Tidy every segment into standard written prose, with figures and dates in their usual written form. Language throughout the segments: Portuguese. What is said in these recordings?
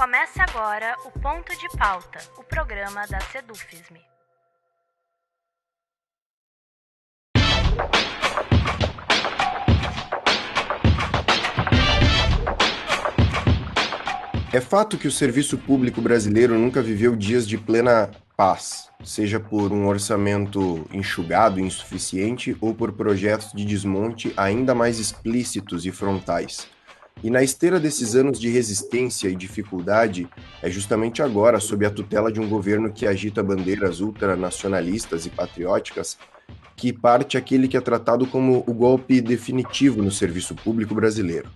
Começa agora o Ponto de Pauta, o programa da Sedufisme. É fato que o serviço público brasileiro nunca viveu dias de plena paz, seja por um orçamento enxugado e insuficiente ou por projetos de desmonte ainda mais explícitos e frontais. E na esteira desses anos de resistência e dificuldade, é justamente agora, sob a tutela de um governo que agita bandeiras ultranacionalistas e patrióticas, que parte aquele que é tratado como o golpe definitivo no serviço público brasileiro.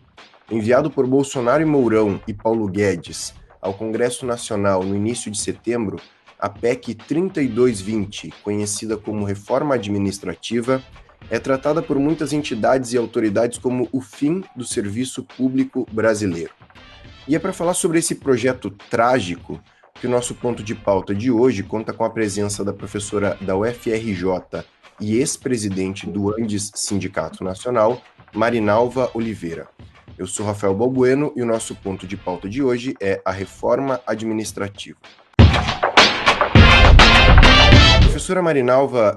Enviado por Bolsonaro e Mourão e Paulo Guedes ao Congresso Nacional no início de setembro, a PEC 3220, conhecida como Reforma Administrativa, é tratada por muitas entidades e autoridades como o fim do serviço público brasileiro. E é para falar sobre esse projeto trágico que o nosso ponto de pauta de hoje conta com a presença da professora da UFRJ e ex-presidente do Andes Sindicato Nacional, Marinalva Oliveira. Eu sou Rafael Balbueno e o nosso ponto de pauta de hoje é a reforma administrativa. Professora Marinalva,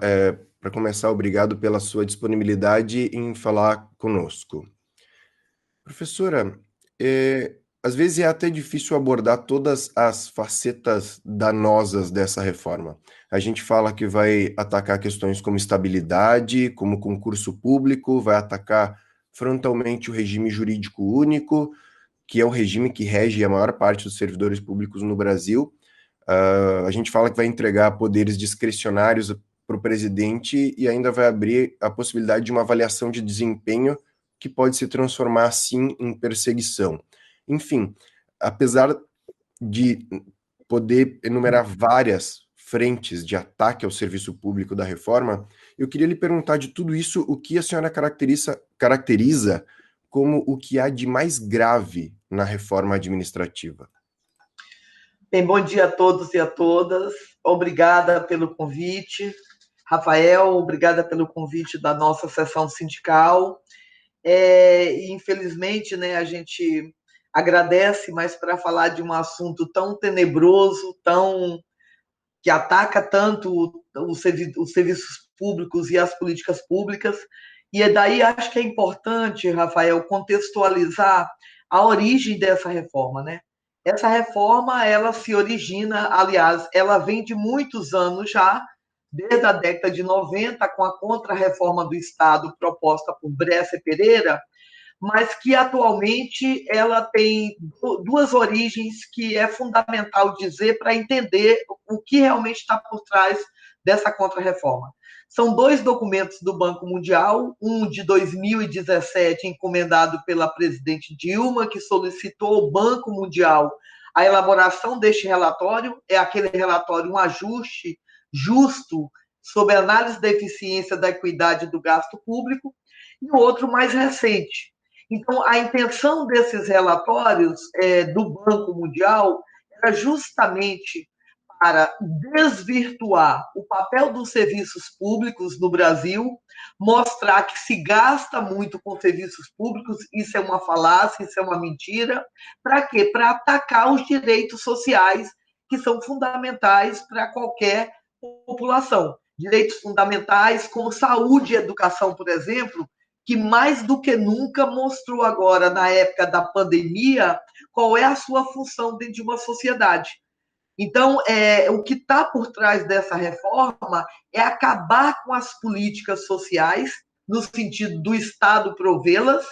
para começar, obrigado pela sua disponibilidade em falar conosco. Professora, às vezes é até difícil abordar todas as facetas danosas dessa reforma. A gente fala que vai atacar questões como estabilidade, como concurso público, vai atacar frontalmente o regime jurídico único, que é o regime que rege a maior parte dos servidores públicos no Brasil. A gente fala que vai entregar poderes discricionários para o presidente e ainda vai abrir a possibilidade de uma avaliação de desempenho que pode se transformar, assim, em perseguição. Enfim, apesar de poder enumerar várias frentes de ataque ao serviço público da reforma, eu queria lhe perguntar de tudo isso, o que a senhora caracteriza como o que há de mais grave na reforma administrativa? Bem, bom dia a todos e a todas. Obrigada pelo convite. Rafael, obrigada pelo convite da nossa sessão sindical. Infelizmente, né, a gente agradece, mas para falar de um assunto tão tenebroso, que ataca tanto os serviços públicos e as políticas públicas, e daí acho que é importante, Rafael, contextualizar a origem dessa reforma, né? Essa reforma, ela se origina, aliás, ela vem de muitos anos já, desde a década de 90, com a Contra-Reforma do Estado proposta por Bresser Pereira, mas que atualmente ela tem duas origens que é fundamental dizer para entender o que realmente está por trás dessa contra-reforma. São dois documentos do Banco Mundial, um de 2017, encomendado pela presidente Dilma, que solicitou ao Banco Mundial a elaboração deste relatório, é aquele relatório, um ajuste justo sobre a análise da eficiência da equidade do gasto público, e o outro mais recente. Então, a intenção desses relatórios do Banco Mundial era justamente para desvirtuar o papel dos serviços públicos no Brasil, mostrar que se gasta muito com serviços públicos, isso é uma falácia, isso é uma mentira. Para quê? Para atacar os direitos sociais que são fundamentais para qualquer população. Direitos fundamentais como saúde e educação, por exemplo, que mais do que nunca mostrou agora, na época da pandemia, qual é a sua função dentro de uma sociedade. Então, o que está por trás dessa reforma é acabar com as políticas sociais, no sentido do Estado provê-las,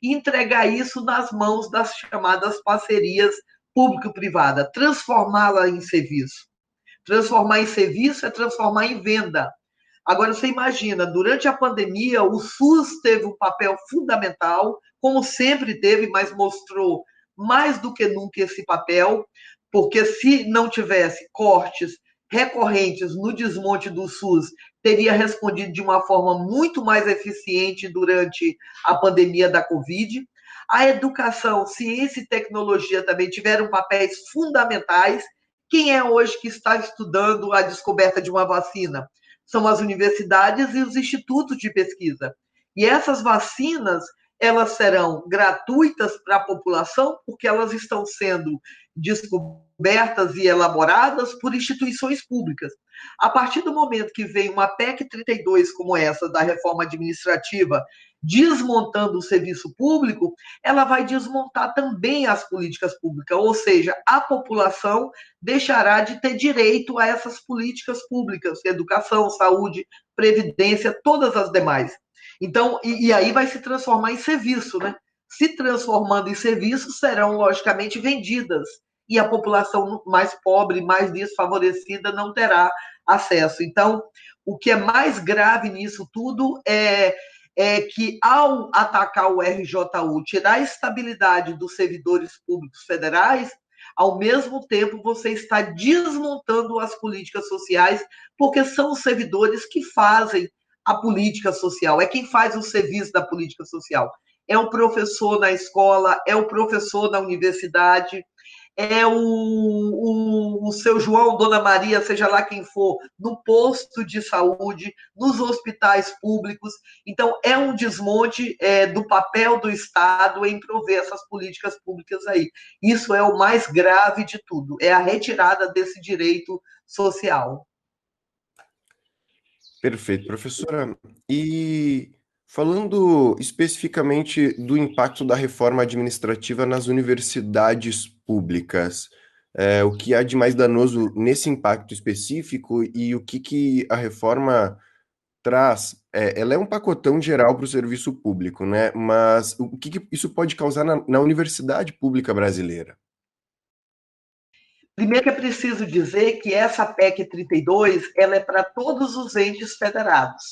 e entregar isso nas mãos das chamadas parcerias público-privada, transformá-la em serviço. Transformar em serviço é transformar em venda. Agora, você imagina, durante a pandemia, o SUS teve um papel fundamental, como sempre teve, mas mostrou mais do que nunca esse papel, porque se não tivesse cortes recorrentes no desmonte do SUS, teria respondido de uma forma muito mais eficiente durante a pandemia da Covid. A educação, ciência e tecnologia também tiveram papéis fundamentais. Quem é hoje que está estudando a descoberta de uma vacina? São as universidades e os institutos de pesquisa. E essas vacinas, elas serão gratuitas para a população, porque elas estão sendo descobertas e elaboradas por instituições públicas. A partir do momento que vem uma PEC 32 como essa, da reforma administrativa, desmontando o serviço público, ela vai desmontar também as políticas públicas, ou seja, a população deixará de ter direito a essas políticas públicas, educação, saúde, previdência, todas as demais. Então, e aí vai se transformar em serviço, né? Se transformando em serviço, serão logicamente vendidas e a população mais pobre, mais desfavorecida não terá acesso. Então, o que é mais grave nisso tudo é que, ao atacar o RJU, tirar a estabilidade dos servidores públicos federais, ao mesmo tempo você está desmontando as políticas sociais, porque são os servidores que fazem a política social, é quem faz o serviço da política social. É o professor na escola, é o professor na universidade, é o seu João, Dona Maria, seja lá quem for, no posto de saúde, nos hospitais públicos. Então, é um desmonte do papel do Estado em prover essas políticas públicas aí. Isso é o mais grave de tudo, é a retirada desse direito social. Perfeito, professora. E falando especificamente do impacto da reforma administrativa nas universidades públicas, o que há de mais danoso nesse impacto específico e o que a reforma traz? Ela é um pacotão geral para o serviço público, né? Mas o que isso pode causar na universidade pública brasileira? Primeiro que é preciso dizer que essa PEC 32 ela é para todos os entes federados,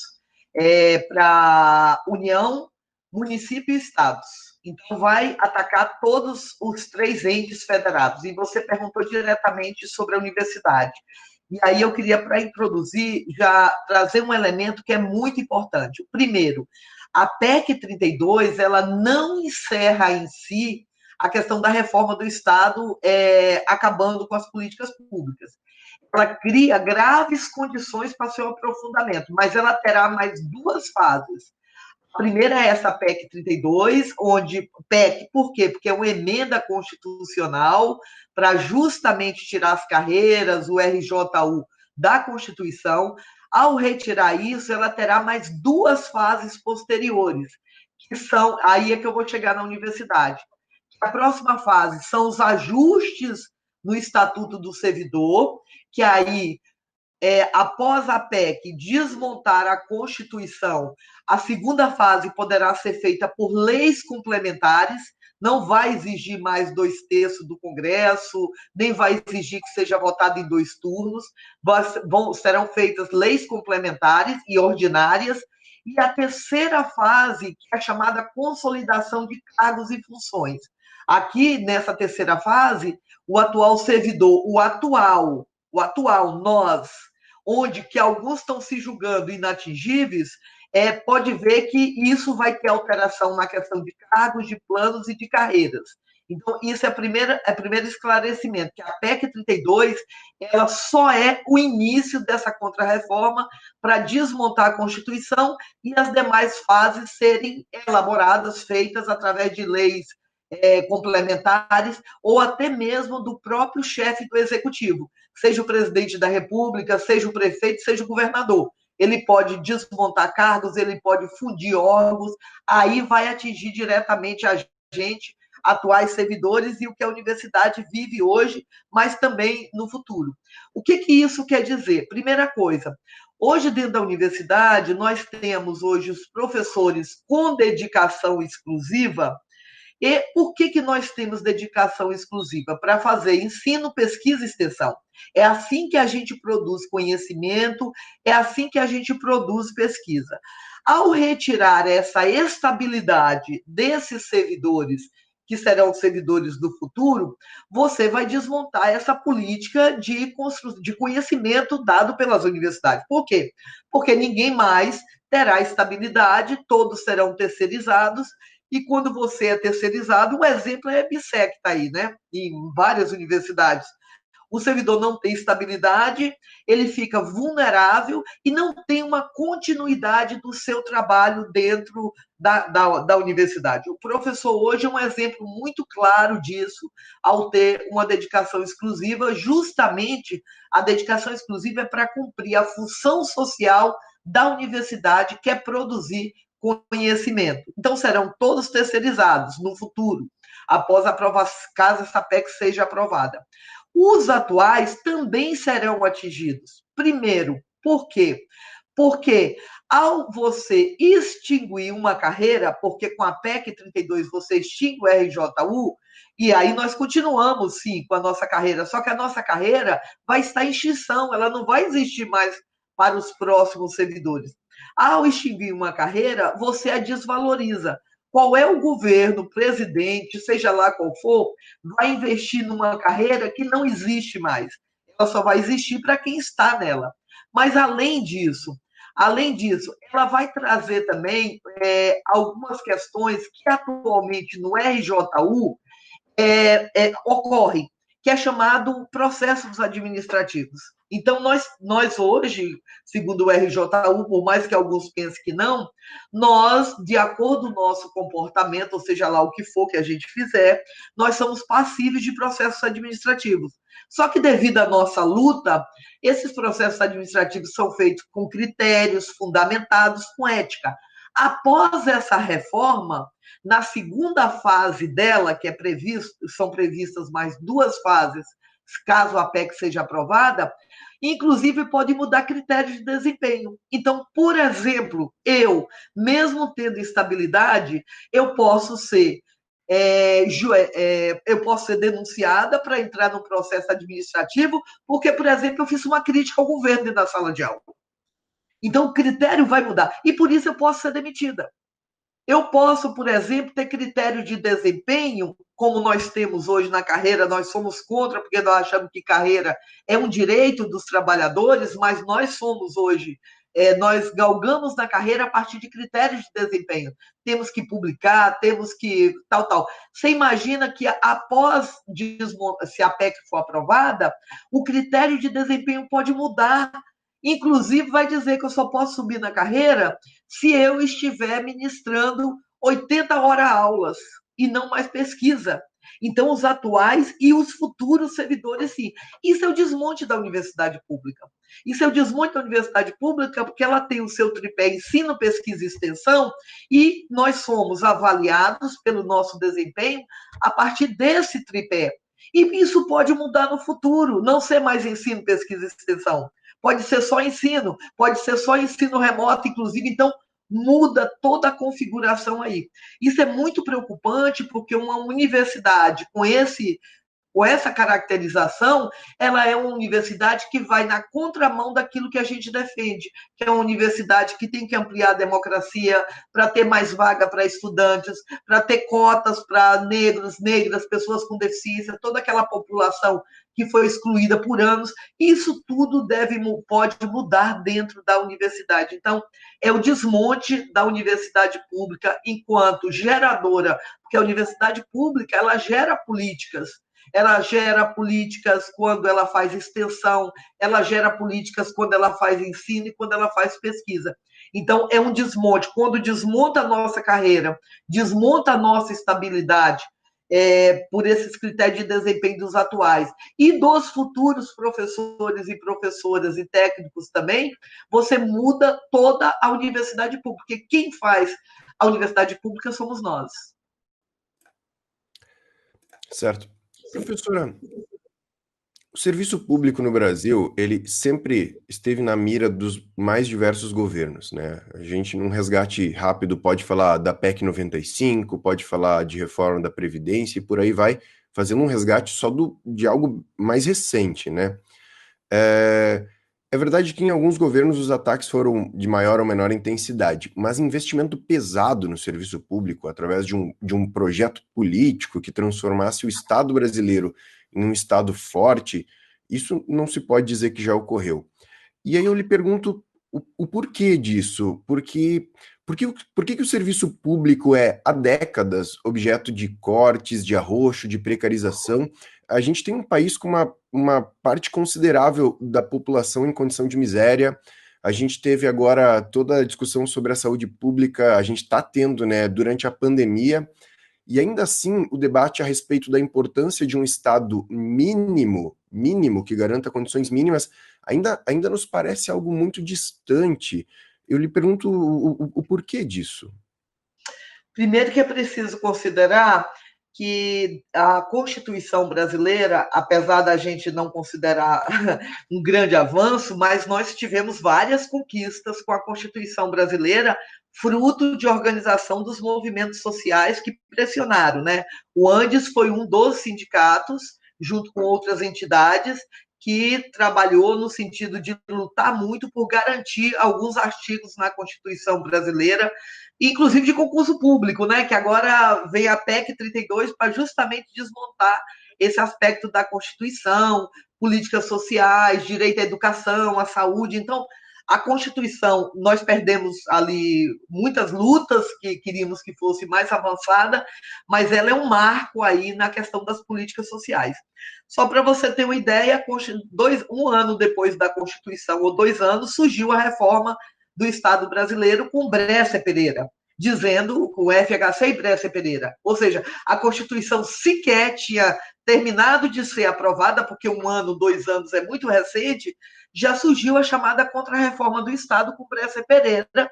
para União, município e estados. Então, vai atacar todos os três entes federados. E você perguntou diretamente sobre a universidade. E aí eu queria, para introduzir, já trazer um elemento que é muito importante. O primeiro, a PEC 32 ela não encerra em si a questão da reforma do Estado acabando com as políticas públicas. Ela cria graves condições para seu aprofundamento, mas ela terá mais duas fases. A primeira é essa PEC 32, onde PEC, por quê? Porque é uma emenda constitucional para justamente tirar as carreiras, o RJU da Constituição. Ao retirar isso, ela terá mais duas fases posteriores, que são, aí é que eu vou chegar na universidade. A próxima fase são os ajustes no Estatuto do Servidor, que aí, após a PEC desmontar a Constituição, a segunda fase poderá ser feita por leis complementares, não vai exigir mais 2/3 do Congresso, nem vai exigir que seja votado em 2 turnos, serão feitas leis complementares e ordinárias, e a terceira fase, que é a chamada consolidação de cargos e funções. Aqui, nessa terceira fase, o atual servidor, o atual nós, onde que alguns estão se julgando inatingíveis, pode ver que isso vai ter alteração na questão de cargos, de planos e de carreiras. Então, isso é o primeiro esclarecimento, que a PEC 32 ela só é o início dessa contrarreforma para desmontar a Constituição e as demais fases serem elaboradas, feitas através de leis complementares, ou até mesmo do próprio chefe do executivo, seja o presidente da República, seja o prefeito, seja o governador. Ele pode desmontar cargos, ele pode fundir órgãos, aí vai atingir diretamente a gente, atuais servidores, e o que a universidade vive hoje, mas também no futuro. O que isso quer dizer? Primeira coisa, hoje dentro da universidade, nós temos hoje os professores com dedicação exclusiva. E por que nós temos dedicação exclusiva? Para fazer ensino, pesquisa e extensão. É assim que a gente produz conhecimento, é assim que a gente produz pesquisa. Ao retirar essa estabilidade desses servidores, que serão os servidores do futuro, você vai desmontar essa política de conhecimento dado pelas universidades. Por quê? Porque ninguém mais terá estabilidade, todos serão terceirizados. E quando você é terceirizado, um exemplo é a EBSER, que está aí, né? Em várias universidades. o servidor não tem estabilidade, ele fica vulnerável e não tem uma continuidade do seu trabalho dentro da universidade. O professor hoje é um exemplo muito claro disso, ao ter uma dedicação exclusiva. Justamente a dedicação exclusiva é para cumprir a função social da universidade, que é produzir conhecimento. Então, serão todos terceirizados no futuro, após a aprovação, caso essa PEC seja aprovada. Os atuais também serão atingidos. Primeiro, por quê? Porque ao você extinguir uma carreira, porque com a PEC 32 você extingue o RJU, e aí nós continuamos, sim, com a nossa carreira, só que a nossa carreira vai estar em extinção, ela não vai existir mais para os próximos servidores. Ao extinguir uma carreira, você a desvaloriza. Qual é o governo, presidente, seja lá qual for, vai investir numa carreira que não existe mais? Ela só vai existir para quem está nela. Mas, além disso, ela vai trazer também algumas questões que atualmente no RJU ocorrem, que é chamado processos administrativos. Então, nós hoje, segundo o RJU, por mais que alguns pensem que não, nós, de acordo com o nosso comportamento, ou seja lá o que for que a gente fizer, nós somos passíveis de processos administrativos. Só que, devido à nossa luta, esses processos administrativos são feitos com critérios fundamentados, com ética. Após essa reforma, na segunda fase dela, que são previstas mais 2 fases, caso a PEC seja aprovada, inclusive pode mudar critérios de desempenho. Então, por exemplo, mesmo tendo estabilidade, eu posso ser denunciada para entrar no processo administrativo, porque, por exemplo, eu fiz uma crítica ao governo dentro da sala de aula. Então, o critério vai mudar. E por isso eu posso ser demitida. Eu posso, por exemplo, ter critério de desempenho, como nós temos hoje na carreira, nós somos contra, porque nós achamos que carreira é um direito dos trabalhadores, mas nós somos hoje, nós galgamos na carreira a partir de critérios de desempenho. Temos que publicar, temos que tal. Você imagina que após, se a PEC for aprovada, o critério de desempenho pode mudar. Inclusive, vai dizer que eu só posso subir na carreira se eu estiver ministrando 80 horas aulas e não mais pesquisa. Então, os atuais e os futuros servidores, sim. Isso é o desmonte da universidade pública. Isso é o desmonte da universidade pública porque ela tem o seu tripé ensino, pesquisa e extensão, e nós somos avaliados pelo nosso desempenho a partir desse tripé. E isso pode mudar no futuro, não ser mais ensino, pesquisa e extensão. Pode ser só ensino, pode ser só ensino remoto, inclusive. Então, muda toda a configuração aí. Isso é muito preocupante, porque uma universidade com essa caracterização, ela é uma universidade que vai na contramão daquilo que a gente defende, que é uma universidade que tem que ampliar a democracia para ter mais vaga para estudantes, para ter cotas para negros, negras, pessoas com deficiência, toda aquela população que foi excluída por anos. Isso tudo pode mudar dentro da universidade. Então, é o desmonte da universidade pública enquanto geradora, porque a universidade pública ela gera políticas quando ela faz extensão, ela gera políticas quando ela faz ensino e quando ela faz pesquisa. Então, é um desmonte. Quando desmonta a nossa carreira, desmonta a nossa estabilidade, por esses critérios de desempenho dos atuais e dos futuros professores e professoras e técnicos também, você muda toda a universidade pública, porque quem faz a universidade pública somos nós. Certo. Professora, o serviço público no Brasil, ele sempre esteve na mira dos mais diversos governos, né? A gente, num resgate rápido, pode falar da PEC 95, pode falar de reforma da Previdência e por aí vai, fazendo um resgate só de algo mais recente, né? É verdade que em alguns governos os ataques foram de maior ou menor intensidade, mas investimento pesado no serviço público, através de um projeto político que transformasse o Estado brasileiro em um Estado forte, isso não se pode dizer que já ocorreu. E aí eu lhe pergunto, o porquê disso? Por que que o serviço público é, há décadas, objeto de cortes, de arroxo, de precarização? A gente tem um país com uma parte considerável da população em condição de miséria. A gente teve agora toda a discussão sobre a saúde pública, a gente está tendo, né, durante a pandemia, e ainda assim o debate a respeito da importância de um Estado mínimo, que garanta condições mínimas, ainda nos parece algo muito distante. Eu lhe pergunto o porquê disso. Primeiro que é preciso considerar que a Constituição brasileira, apesar da gente não considerar um grande avanço, mas nós tivemos várias conquistas com a Constituição brasileira, fruto de organização dos movimentos sociais que pressionaram, né? O Andes foi um dos sindicatos, junto com outras entidades, que trabalhou no sentido de lutar muito por garantir alguns artigos na Constituição brasileira, inclusive de concurso público, né? Que agora vem a PEC 32 para justamente desmontar esse aspecto da Constituição, políticas sociais, direito à educação, à saúde. Então, a Constituição, nós perdemos ali muitas lutas que queríamos que fosse mais avançada, mas ela é um marco aí na questão das políticas sociais. Só para você ter uma ideia, um ano depois da Constituição, ou 2 anos, surgiu a reforma do Estado brasileiro com Bresser Pereira, dizendo com FHC e Bresser Pereira. Ou seja, a Constituição sequer tinha terminado de ser aprovada, porque 1 ano, 2 anos é muito recente, já surgiu a chamada Contra-Reforma do Estado com Bresser Pereira,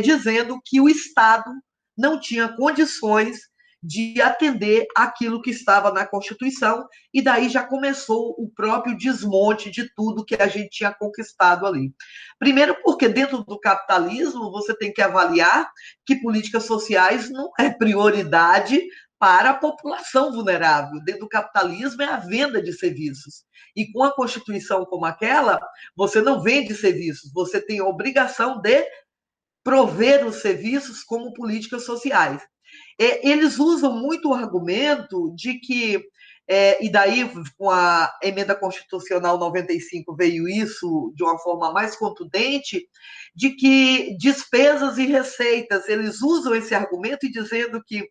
dizendo que o Estado não tinha condições de atender aquilo que estava na Constituição, e daí já começou o próprio desmonte de tudo que a gente tinha conquistado ali. Primeiro, porque dentro do capitalismo você tem que avaliar que políticas sociais não é prioridade para a população vulnerável. Dentro do capitalismo é a venda de serviços. E com a Constituição como aquela, você não vende serviços, você tem a obrigação de prover os serviços como políticas sociais. Eles usam muito o argumento de que, e daí com a emenda constitucional 95 veio isso de uma forma mais contundente, de que despesas e receitas, eles usam esse argumento e dizendo que,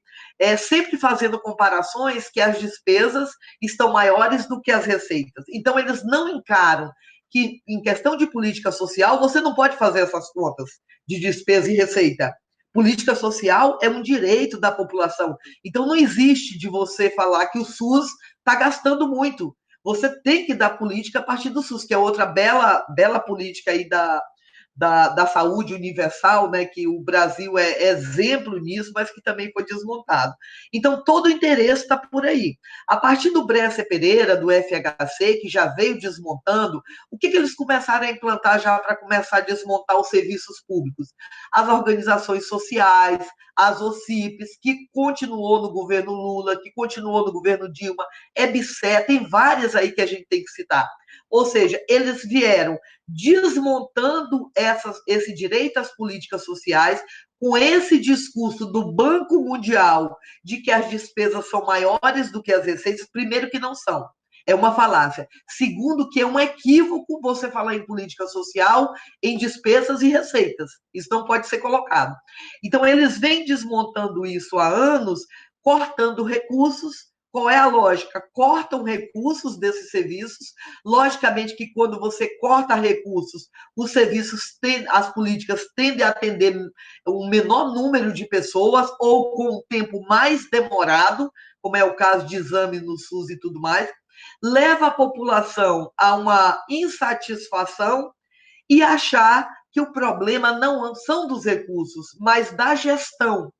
sempre fazendo comparações, que as despesas estão maiores do que as receitas. Então, eles não encaram que, em questão de política social, você não pode fazer essas contas de despesa e receita. Política social é um direito da população. Então, não existe de você falar que o SUS está gastando muito. Você tem que dar política a partir do SUS, que é outra bela política aí da saúde universal, né, que o Brasil é exemplo nisso, mas que também foi desmontado. Então, todo o interesse está por aí. A partir do Bresser Pereira, do FHC, que já veio desmontando, o que eles começaram a implantar já para começar a desmontar os serviços públicos? As organizações sociais, as OCIPs, que continuou no governo Lula, que continuou no governo Dilma, EBSER, tem várias aí que a gente tem que citar. Ou seja, eles vieram desmontando esse direito às políticas sociais, com esse discurso do Banco Mundial de que as despesas são maiores do que as receitas. Primeiro, que não são. É uma falácia. Segundo, que é um equívoco você falar em política social, em despesas e receitas. Isso não pode ser colocado. Então, eles vêm desmontando isso há anos, cortando recursos. Qual é a lógica? Cortam recursos desses serviços. Logicamente que quando você corta recursos, os serviços, as políticas tendem a atender um menor número de pessoas ou com um tempo mais demorado, como é o caso de exame no SUS e tudo mais, leva a população a uma insatisfação e achar que o problema não são dos recursos, mas da gestão.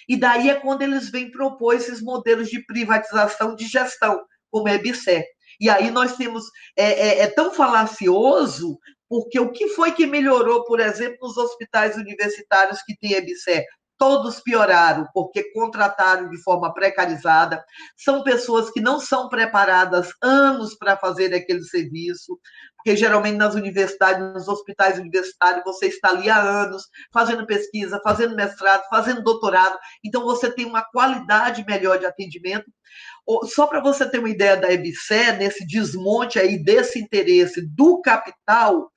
E daí é quando eles vêm propor esses modelos de privatização de gestão, como é EBSER. E aí nós temos... É tão falacioso, porque o que foi que melhorou, por exemplo, nos hospitais universitários que tem EBSER? Todos pioraram, porque contrataram de forma precarizada, são pessoas que não são preparadas anos para fazer aquele serviço, porque geralmente nas universidades, nos hospitais universitários, você está ali há anos, fazendo pesquisa, fazendo mestrado, fazendo doutorado, então você tem uma qualidade melhor de atendimento. Só para você ter uma ideia da EBSER, nesse desmonte aí desse interesse do capital,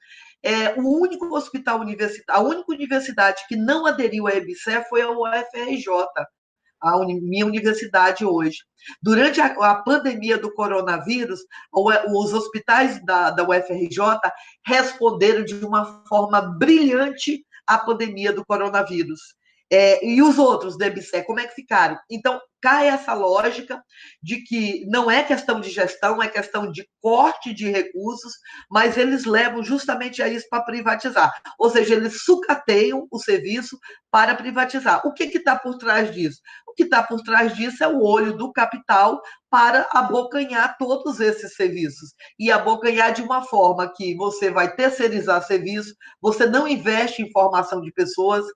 O único hospital universitário, a única universidade que não aderiu à EBSER foi a UFRJ, minha universidade hoje. Durante a pandemia do coronavírus, os hospitais da UFRJ responderam de uma forma brilhante à pandemia do coronavírus. E os outros da EBSER, como é que ficaram? Então, cai essa lógica de que não é questão de gestão, é questão de corte de recursos, mas eles levam justamente a isso para privatizar. Ou seja, eles sucateiam o serviço para privatizar. O que está por trás disso? O que está por trás disso é o olho do capital para abocanhar todos esses serviços. E abocanhar de uma forma que você vai terceirizar serviço, você não investe em formação de pessoas,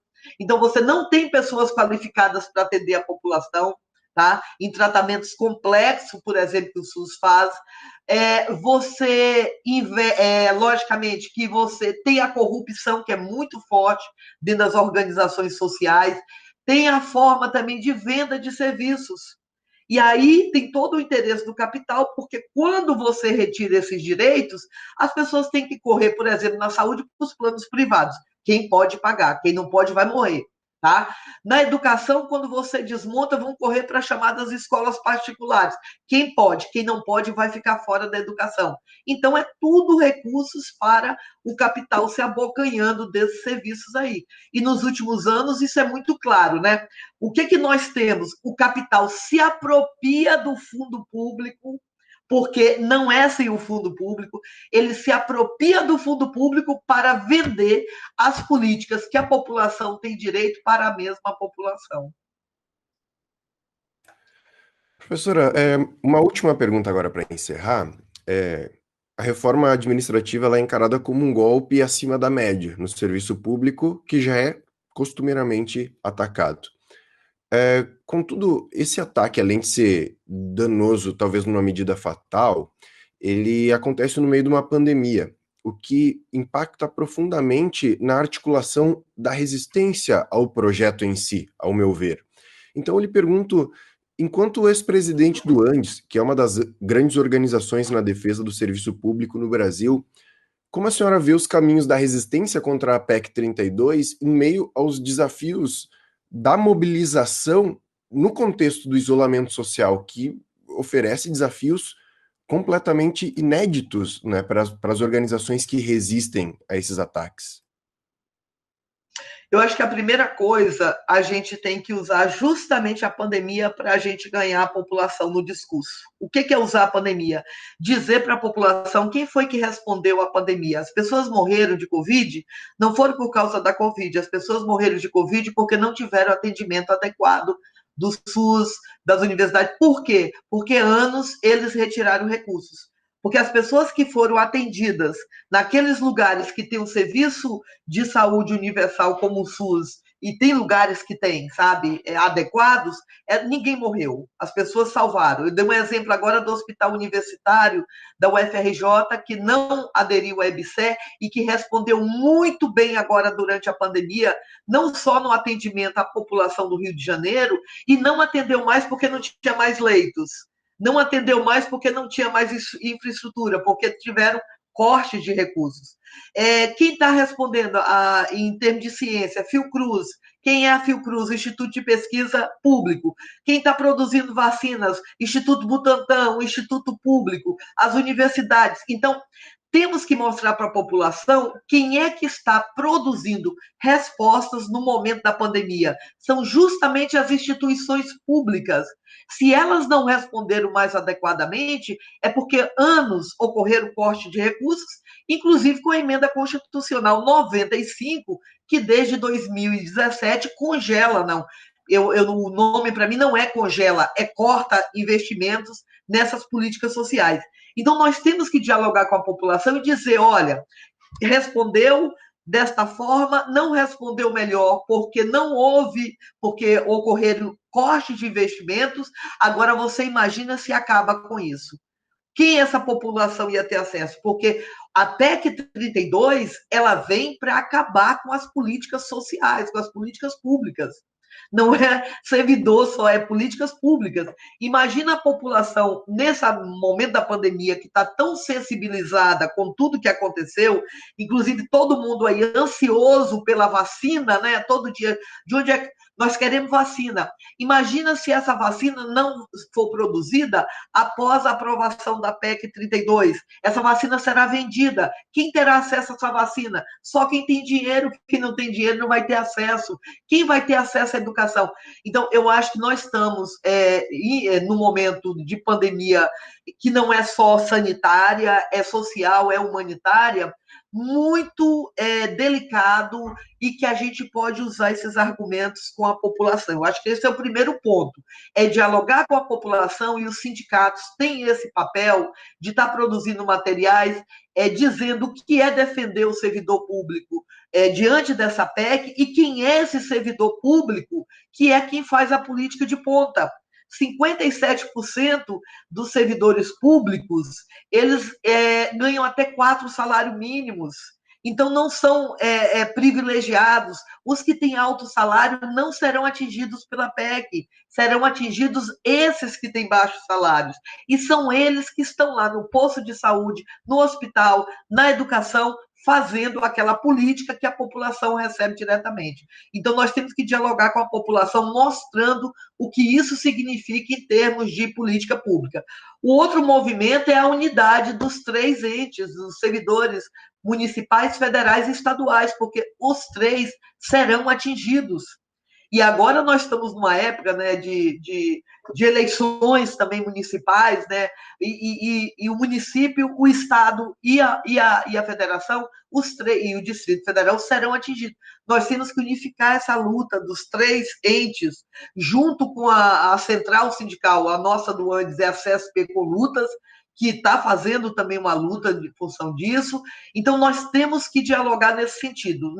então você não tem pessoas qualificadas para atender a população, tá? Em tratamentos complexos, por exemplo, que o SUS faz. Logicamente, que você tem a corrupção, que é muito forte dentro das organizações sociais, tem a forma também de venda de serviços. E aí tem todo o interesse do capital, porque quando você retira esses direitos, as pessoas têm que correr, por exemplo, na saúde, para os planos privados. Quem pode pagar, quem não pode vai morrer. Tá? Na educação, quando você desmonta, vão correr para chamadas escolas particulares. Quem pode, quem não pode, vai ficar fora da educação. Então, é tudo recursos para o capital se abocanhando desses serviços aí. E nos últimos anos, isso é muito claro, né? O que nós temos? O capital se apropria do fundo público, porque não é sem o fundo público, ele se apropria do fundo público para vender as políticas que a população tem direito para a mesma população. Professora, uma última pergunta agora para encerrar. A reforma administrativa ela é encarada como um golpe acima da média no serviço público, que já é costumeiramente atacado. Contudo, esse ataque, além de ser danoso, talvez numa medida fatal, ele acontece no meio de uma pandemia, o que impacta profundamente na articulação da resistência ao projeto em si, ao meu ver. Então, eu lhe pergunto, enquanto ex-presidente do Andes, que é uma das grandes organizações na defesa do serviço público no Brasil, como a senhora vê os caminhos da resistência contra a PEC 32 em meio aos desafios da mobilização no contexto do isolamento social, que oferece desafios completamente inéditos, né, para as organizações que resistem a esses ataques? Eu acho que a primeira coisa, a gente tem que usar justamente a pandemia para a gente ganhar a população no discurso. O que é usar a pandemia? Dizer para a população quem foi que respondeu à pandemia. As pessoas morreram de Covid, não foram por causa da Covid, as pessoas morreram de Covid porque não tiveram atendimento adequado do SUS, das universidades. Por quê? Porque anos eles retiraram recursos. Porque as pessoas que foram atendidas naqueles lugares que tem um serviço de saúde universal como o SUS, e tem lugares que tem, sabe, adequados, ninguém morreu. As pessoas salvaram. Eu dei um exemplo agora do hospital universitário da UFRJ, que não aderiu à EBSER e que respondeu muito bem agora durante a pandemia, não só no atendimento à população do Rio de Janeiro, e não atendeu mais porque não tinha mais leitos. Não atendeu mais porque não tinha mais infraestrutura, porque tiveram cortes de recursos. Quem está respondendo em termos de ciência? Fiocruz. Quem é a Fiocruz? O Instituto de Pesquisa Público. Quem está produzindo vacinas? Instituto Butantan, o Instituto Público, as universidades. Então, temos que mostrar para a população quem é que está produzindo respostas no momento da pandemia. São justamente as instituições públicas. Se elas não responderam mais adequadamente, é porque anos ocorreram corte de recursos, inclusive com a emenda constitucional 95, que desde 2017 congela, não. O nome para mim não é congela, é corta investimentos nessas políticas sociais. Então, nós temos que dialogar com a população e dizer, olha, respondeu desta forma, não respondeu melhor, porque não houve, porque ocorreram cortes de investimentos, agora você imagina se acaba com isso. Quem essa população ia ter acesso? Porque a PEC 32, ela vem para acabar com as políticas sociais, com as políticas públicas. não é servidor só, é políticas públicas. Imagina a população, nesse momento da pandemia, que está tão sensibilizada com tudo que aconteceu, inclusive todo mundo aí ansioso pela vacina, né? Todo dia, de onde é que nós queremos vacina? Imagina se essa vacina não for produzida após a aprovação da PEC 32. Essa vacina será vendida. Quem terá acesso a essa vacina? Só quem tem dinheiro. Quem não tem dinheiro não vai ter acesso. Quem vai ter acesso à educação? Então, eu acho que nós estamos num momento de pandemia que não é só sanitária, é social, é humanitária, muito delicado e que a gente pode usar esses argumentos com a população. Eu acho que esse é o primeiro ponto, é dialogar com a população, e os sindicatos têm esse papel de estar produzindo materiais dizendo o que é defender o servidor público diante dessa PEC e quem é esse servidor público, que é quem faz a política de ponta. 57% dos servidores públicos, eles ganham até 4 salários mínimos. Então, não são privilegiados. Os que têm alto salário não serão atingidos pela PEC, serão atingidos esses que têm baixos salários. E são eles que estão lá no posto de saúde, no hospital, na educação, fazendo aquela política que a população recebe diretamente. Então, nós temos que dialogar com a população, mostrando o que isso significa em termos de política pública. O outro movimento é a unidade dos 3 entes, dos servidores municipais, federais e estaduais, porque os 3 serão atingidos. E agora nós estamos numa época, né, de eleições também municipais, né, e o município, o estado e a federação, e o Distrito Federal serão atingidos. Nós temos que unificar essa luta dos 3 entes, junto com a central sindical, a nossa do Andes é a CESP com lutas, que está fazendo também uma luta de função disso. Então, nós temos que dialogar nesse sentido.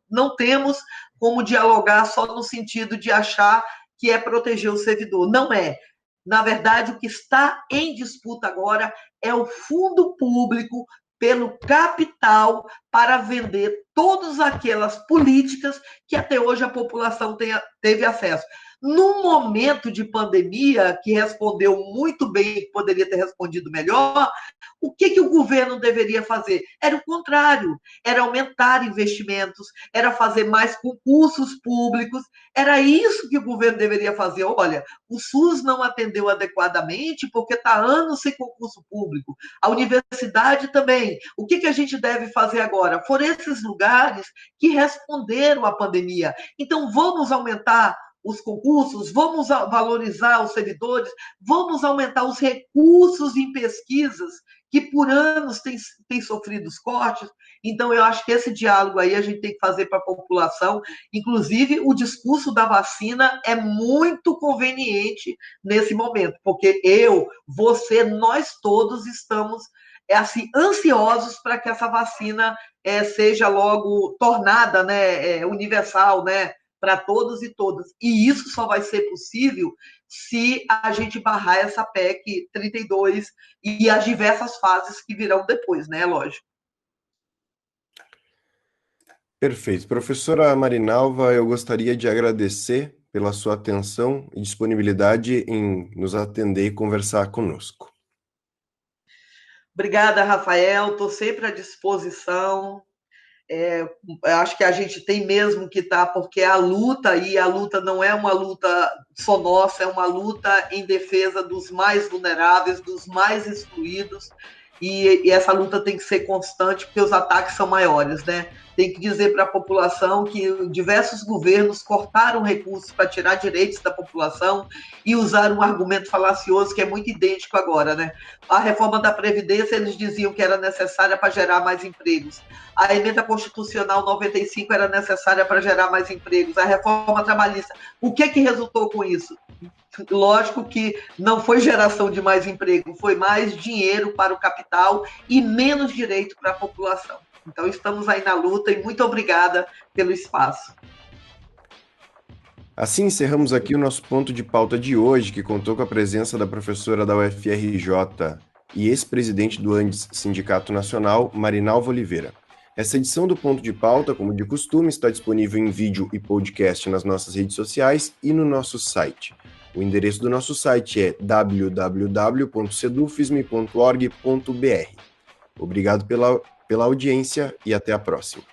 Não temos como dialogar só no sentido de achar que é proteger o servidor. Não é. Na verdade, o que está em disputa agora é o fundo público pelo capital para vender todas aquelas políticas que até hoje a população teve acesso. Num momento de pandemia, que respondeu muito bem, que poderia ter respondido melhor, o que o governo deveria fazer? Era o contrário, era aumentar investimentos, era fazer mais concursos públicos, era isso que o governo deveria fazer. Olha, o SUS não atendeu adequadamente porque está anos sem concurso público, a universidade também. O que a gente deve fazer agora? Foram esses lugares que responderam à pandemia. Então, vamos aumentar os concursos, vamos valorizar os servidores, vamos aumentar os recursos em pesquisas que por anos têm sofrido os cortes. Então, eu acho que esse diálogo aí a gente tem que fazer para a população. Inclusive, o discurso da vacina é muito conveniente nesse momento, porque eu, você, nós todos estamos assim, ansiosos para que essa vacina seja logo tornada, né, universal, né, para todos e todas. E isso só vai ser possível se a gente barrar essa PEC 32 e as diversas fases que virão depois, né? Lógico. Perfeito. Professora Marinalva, eu gostaria de agradecer pela sua atenção e disponibilidade em nos atender e conversar conosco. Obrigada, Rafael. Estou sempre à disposição. Acho que a gente tem mesmo que estar, porque a luta não é uma luta só nossa, é uma luta em defesa dos mais vulneráveis, dos mais excluídos, e essa luta tem que ser constante, porque os ataques são maiores, né? Tem que dizer para a população que diversos governos cortaram recursos para tirar direitos da população e usaram um argumento falacioso que é muito idêntico agora, né? A reforma da Previdência, eles diziam que era necessária para gerar mais empregos. A emenda constitucional 95 era necessária para gerar mais empregos. A reforma trabalhista, o que resultou com isso? Lógico que não foi geração de mais emprego, foi mais dinheiro para o capital e menos direito para a população. Então, estamos aí na luta e muito obrigada pelo espaço. Assim encerramos aqui o nosso ponto de pauta de hoje, que contou com a presença da professora da UFRJ e ex-presidente do Andes Sindicato Nacional, Marinalva Oliveira. Essa edição do Ponto de Pauta, como de costume, está disponível em vídeo e podcast nas nossas redes sociais e no nosso site. O endereço do nosso site é www.sedufisme.org.br. Obrigado pela audiência e até a próxima.